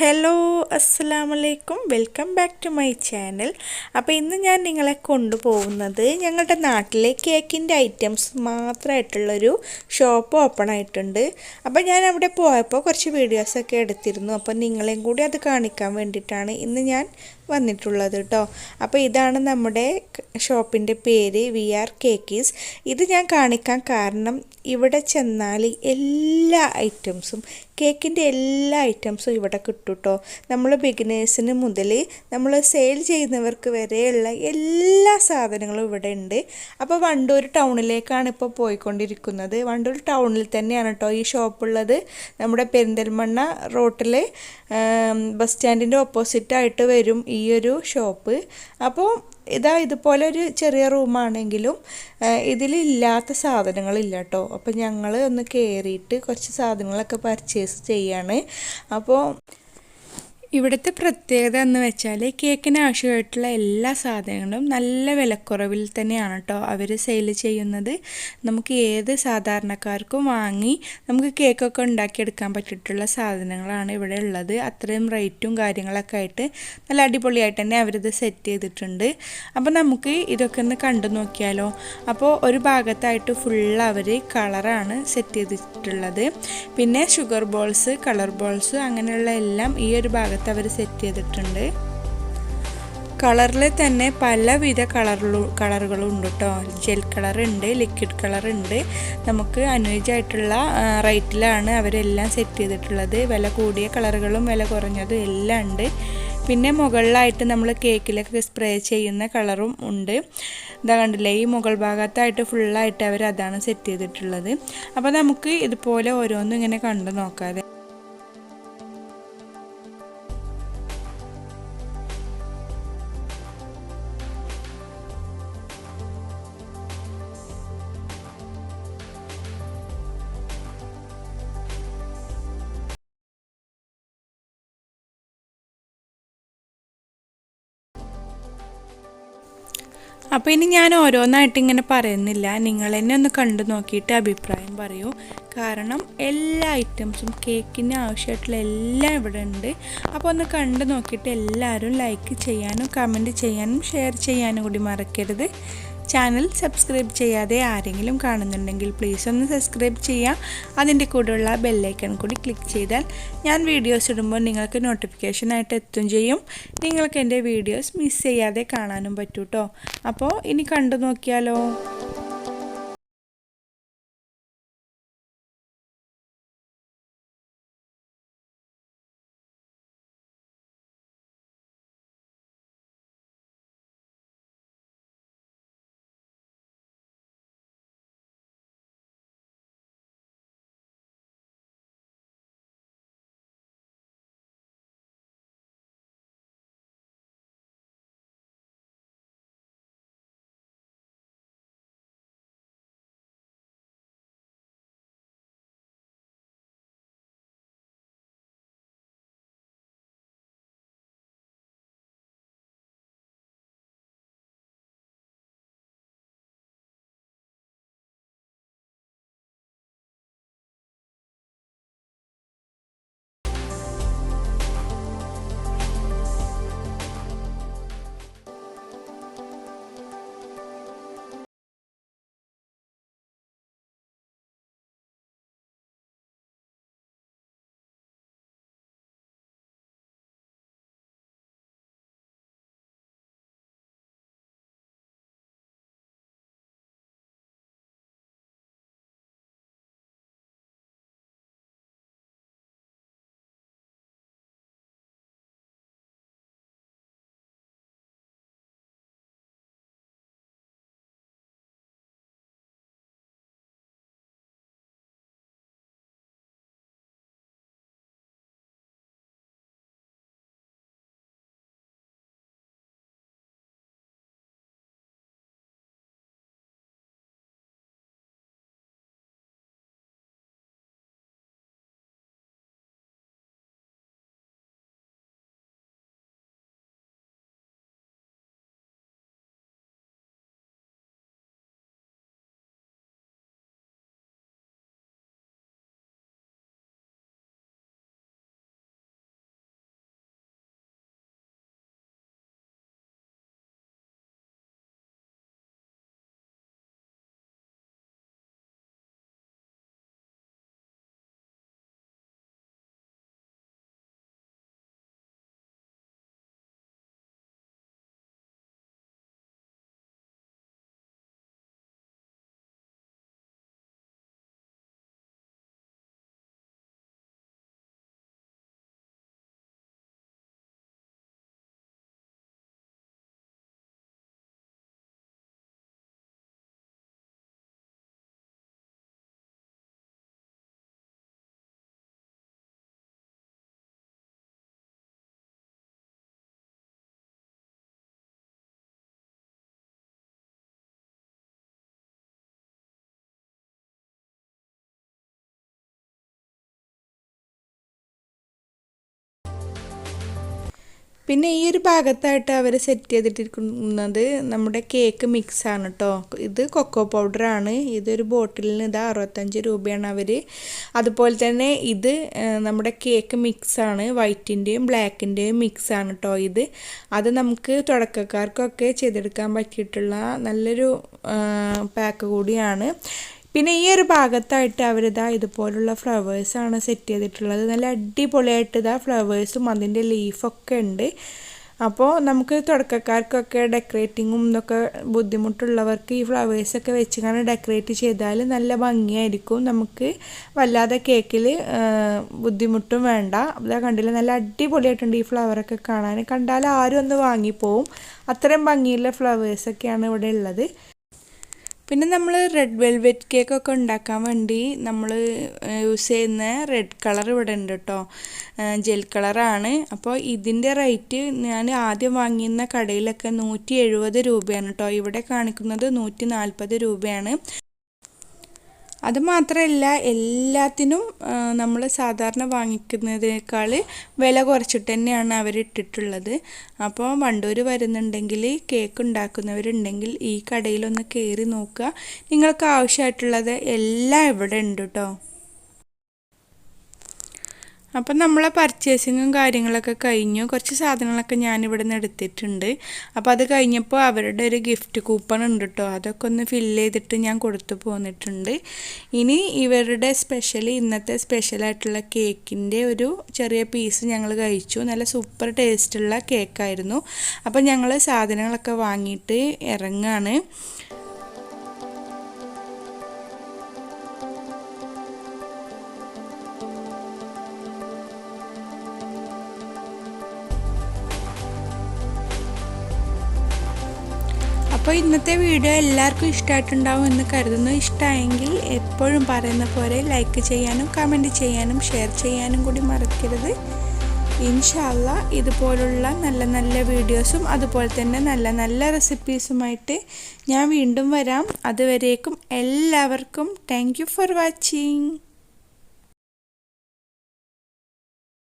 Hello അസ്സലാമലൈക്കും welcome back to my channel. അപ്പോൾ ഇന്ന് ഞാൻ നിങ്ങളെ കൊണ്ടുപോകുന്നത് ഞങ്ങളുടെ നാട്ടിലെ കേക്കിൻ്റെ ഐറ്റംസ് മാത്രമായിട്ടുള്ളൊരു ഷോപ്പ് ഓപ്പൺ ആയിട്ടുണ്ട്. അപ്പോൾ ഞാൻ അവിടെ പോയപ്പോൾ കുറച്ച് വീഡിയോസൊക്കെ എടുത്തിരുന്നു. അപ്പോൾ നിങ്ങളെയും കൂടി അത് കാണിക്കാൻ വേണ്ടിയിട്ടാണ് ഇന്ന് ഞാൻ വന്നിട്ടുള്ളത് കേട്ടോ. അപ്പോൾ ഇതാണ് നമ്മുടെ ഷോപ്പിൻ്റെ പേര് VR കേക്കീസ്. ഇത് ഞാൻ കാണിക്കാൻ കാരണം ഇവിടെ ചെന്നാൽ എല്ലാ ഐറ്റംസും കേക്കിൻ്റെ എല്ലാ ഐറ്റംസും ഇവിടെ കിട്ടും കേട്ടോ. നമ്മൾ ബിഗിനേഴ്സിന് മുതൽ നമ്മൾ സെയിൽ ചെയ്യുന്നവർക്ക് വരെയുള്ള എല്ലാ സാധനങ്ങളും ഇവിടെ ഉണ്ട്. അപ്പോൾ വണ്ടൂർ ടൗണിലേക്കാണ് ഇപ്പോൾ പോയിക്കൊണ്ടിരിക്കുന്നത്. വണ്ടൂർ ടൗണിൽ തന്നെയാണ് കേട്ടോ ഈ ഷോപ്പുള്ളത്. നമ്മുടെ പെരിന്തൽമണ്ണ റോട്ടിൽ ബസ് സ്റ്റാൻഡിൻ്റെ ഓപ്പോസിറ്റായിട്ട് വരും ഈ ഒരു ഷോപ്പ്. അപ്പോൾ ഇതുപോലെ ഒരു ചെറിയ റൂമാണെങ്കിലും ഇതിലില്ലാത്ത സാധനങ്ങളില്ല കേട്ടോ. അപ്പോൾ ഞങ്ങൾ ഒന്ന് കയറിയിട്ട് കുറച്ച് സാധനങ്ങളൊക്കെ പർച്ചേസ് ചെയ്യാണ്. അപ്പോൾ ഇവിടുത്തെ പ്രത്യേകത എന്ന് വെച്ചാൽ കേക്കിന് ആവശ്യമായിട്ടുള്ള എല്ലാ സാധനങ്ങളും നല്ല വിലക്കുറവിൽ തന്നെയാണ് കേട്ടോ അവർ സെയിൽ ചെയ്യുന്നത്. നമുക്ക് ഏത് സാധാരണക്കാർക്കും വാങ്ങി നമുക്ക് കേക്കൊക്കെ ഉണ്ടാക്കിയെടുക്കാൻ പറ്റിയിട്ടുള്ള സാധനങ്ങളാണ് ഇവിടെ ഉള്ളത്. അത്രയും റേറ്റും കാര്യങ്ങളൊക്കെ ആയിട്ട് നല്ല അടിപൊളിയായിട്ട് തന്നെ അവരിത് സെറ്റ് ചെയ്തിട്ടുണ്ട്. അപ്പോൾ നമുക്ക് ഇതൊക്കെ ഒന്ന് കണ്ടു നോക്കിയാലോ. അപ്പോൾ ഒരു ഭാഗത്തായിട്ട് ഫുൾ അവർ കളറാണ് സെറ്റ് ചെയ്തിട്ടുള്ളത്. പിന്നെ ഷുഗർ ബോൾസ്, കളർ ബോൾസ് അങ്ങനെയുള്ള എല്ലാം ഈ ഒരു ഭാഗത്ത് അവർ സെറ്റ് ചെയ്തിട്ടുണ്ട്. കളറിൽ തന്നെ പലവിധ കളറുകളും ഉണ്ട് കേട്ടോ. ജെൽ കളർ ഉണ്ട്, ലിക്വിഡ് കളർ ഉണ്ട്. നമുക്ക് അനുയോജ്യമായിട്ടുള്ള റേറ്റിലാണ് അവരെല്ലാം സെറ്റ് ചെയ്തിട്ടുള്ളത്. വില കൂടിയ കളറുകളും വില കുറഞ്ഞതും എല്ലാം ഉണ്ട്. പിന്നെ മുകളിലായിട്ട് നമ്മൾ കേക്കിലൊക്കെ സ്പ്രേ ചെയ്യുന്ന കളറും ഉണ്ട്. ഇതാ കണ്ടില്ലേ, ഈ മുകൾ ഭാഗത്തായിട്ട് ഫുള്ളായിട്ട് അവർ അതാണ് സെറ്റ് ചെയ്തിട്ടുള്ളത്. അപ്പോൾ നമുക്ക് ഇതുപോലെ ഓരോന്നും ഇങ്ങനെ കണ്ടു നോക്കാതെ അപ്പോൾ ഇനി ഞാൻ ഓരോന്നായിട്ട് ഇങ്ങനെ പറയുന്നില്ല, നിങ്ങൾ തന്നെ ഒന്ന് കണ്ടു നോക്കിയിട്ട് അഭിപ്രായം പറയൂ. കാരണം എല്ലാ ഐറ്റംസും കേക്കിന് ആവശ്യമായിട്ടുള്ള എല്ലാം ഇവിടെ ഉണ്ട്. അപ്പോൾ ഒന്ന് കണ്ടു നോക്കിയിട്ട് എല്ലാവരും ലൈക്ക് ചെയ്യാനും കമൻറ്റ് ചെയ്യാനും ഷെയർ ചെയ്യാനും കൂടി മറക്കരുത്. ചാനൽ സബ്സ്ക്രൈബ് ചെയ്യാതെ ആരെങ്കിലും കാണുന്നുണ്ടെങ്കിൽ പ്ലീസ് ഒന്ന് സബ്സ്ക്രൈബ് ചെയ്യുക. അതിൻ്റെ കൂടെയുള്ള ബെല്ലൈക്കൺ കൂടി ക്ലിക്ക് ചെയ്താൽ ഞാൻ വീഡിയോസ് ഇടുമ്പോൾ നിങ്ങൾക്ക് നോട്ടിഫിക്കേഷനായിട്ട് എത്തുകയും ചെയ്യും. നിങ്ങൾക്ക് എൻ്റെ വീഡിയോസ് മിസ് ചെയ്യാതെ കാണാനും പറ്റും കേട്ടോ. അപ്പോൾ ഇനി കണ്ടു നോക്കിയാലോ. പിന്നെ ഈ ഒരു ഭാഗത്തായിട്ട് അവർ സെറ്റ് ചെയ്തിട്ടിരിക്കുന്നത് നമ്മുടെ കേക്ക് മിക്സാണ് കേട്ടോ. ഇത് കൊക്കോ പൗഡറാണ്. ഇതൊരു ബോട്ടിലിന് ഇതാ 65 രൂപയാണ് അവർ. അതുപോലെ തന്നെ ഇത് നമ്മുടെ കേക്ക് മിക്സാണ്. വൈറ്റിൻ്റെയും ബ്ലാക്കിൻ്റെയും മിക്സാണ് കേട്ടോ ഇത്. അത് നമുക്ക് തുടക്കക്കാർക്കൊക്കെ ചെയ്തെടുക്കാൻ പറ്റിയിട്ടുള്ള നല്ലൊരു പാക്ക് കൂടിയാണ്. പിന്നെ ഈ ഒരു ഭാഗത്തായിട്ട് അവരിതാ ഇതുപോലുള്ള ഫ്ലവേഴ്സാണ് സെറ്റ് ചെയ്തിട്ടുള്ളത്. നല്ല അടിപൊളിയായിട്ട് ഇതാ ഫ്ലവേഴ്സും അതിൻ്റെ ലീഫൊക്കെ ഉണ്ട്. അപ്പോൾ നമുക്ക് തുടക്കക്കാർക്കൊക്കെ ഡെക്കറേറ്റിങ്ങും ഇതൊക്കെ ബുദ്ധിമുട്ടുള്ളവർക്ക് ഈ ഫ്ലവേഴ്സൊക്കെ വെച്ച് ഡെക്കറേറ്റ് ചെയ്താൽ നല്ല ഭംഗിയായിരിക്കും. നമുക്ക് വല്ലാതെ കേക്കിൽ ബുദ്ധിമുട്ടും വേണ്ട. അതാ കണ്ടില്ല, നല്ല അടിപൊളിയായിട്ടുണ്ട് ഈ ഫ്ലവറൊക്കെ കാണാൻ. കണ്ടാൽ ആരും ഒന്ന് വാങ്ങിപ്പോവും. അത്രയും ഭംഗിയുള്ള ഫ്ലവേഴ്സൊക്കെയാണ് ഇവിടെ ഉള്ളത്. പിന്നെ നമ്മൾ റെഡ് വെൽവെറ്റ് കേക്കൊക്കെ ഉണ്ടാക്കാൻ വേണ്ടി നമ്മൾ യൂസ് ചെയ്യുന്ന റെഡ് കളർ ഇവിടെ ഉണ്ട് കേട്ടോ. ജെൽ കളറാണ്. അപ്പോൾ ഇതിൻ്റെ റേറ്റ് ഞാൻ ആദ്യം വാങ്ങിയിരുന്ന കടയിലൊക്കെ 170 രൂപയാണ് കേട്ടോ. ഇവിടെ കാണിക്കുന്നത് 140 രൂപയാണ്. അതുമാത്രമല്ല, എല്ലാത്തിനും നമ്മൾ സാധാരണ വാങ്ങിക്കുന്നതിനേക്കാൾ വില കുറച്ചിട്ട് തന്നെയാണ് അവരിട്ടിട്ടുള്ളത്. അപ്പോൾ വണ്ടൂർ വരുന്നുണ്ടെങ്കിൽ, കേക്ക് ഉണ്ടാക്കുന്നവരുണ്ടെങ്കിൽ ഈ കടയിലൊന്ന് കയറി നോക്കുക. നിങ്ങൾക്ക് ആവശ്യമായിട്ടുള്ളത് എല്ലാം ഇവിടെ ഉണ്ട് കേട്ടോ. അപ്പം നമ്മളെ പർച്ചേസിങ്ങും കാര്യങ്ങളൊക്കെ കഴിഞ്ഞു. കുറച്ച് സാധനങ്ങളൊക്കെ ഞാനിവിടെ നിന്ന് എടുത്തിട്ടുണ്ട്. അപ്പോൾ അത് കഴിഞ്ഞപ്പോൾ അവരുടെ ഒരു ഗിഫ്റ്റ് കൂപ്പൺ ഉണ്ട് കേട്ടോ. അതൊക്കെ ഒന്ന് ഫില്ല് ചെയ്തിട്ട് ഞാൻ കൊടുത്തു പോന്നിട്ടുണ്ട്. ഇനി ഇവരുടെ ഇന്നത്തെ സ്പെഷ്യലായിട്ടുള്ള കേക്കിൻ്റെ ഒരു ചെറിയ പീസ് ഞങ്ങൾ കഴിച്ചു. നല്ല സൂപ്പർ ടേസ്റ്റുള്ള കേക്കായിരുന്നു. അപ്പോൾ ഞങ്ങൾ സാധനങ്ങളൊക്കെ വാങ്ങിയിട്ട് ഇറങ്ങാണ്. അപ്പോൾ ഇന്നത്തെ വീഡിയോ എല്ലാവർക്കും ഇഷ്ടമായിട്ടുണ്ടാവും എന്ന് കരുതുന്നു. ഇഷ്ടമായെങ്കിൽ എപ്പോഴും പറയുന്ന പോലെ ലൈക്ക് ചെയ്യാനും കമൻറ്റ് ചെയ്യാനും ഷെയർ ചെയ്യാനും കൂടി മറക്കരുത്. ഇൻഷാ അല്ലാ ഇതുപോലുള്ള നല്ല നല്ല വീഡിയോസും അതുപോലെ തന്നെ നല്ല നല്ല റെസിപ്പീസുമായിട്ട് ഞാൻ വീണ്ടും വരാം. അതുവരേക്കും എല്ലാവർക്കും താങ്ക് യു ഫോർ വാച്ചിങ്.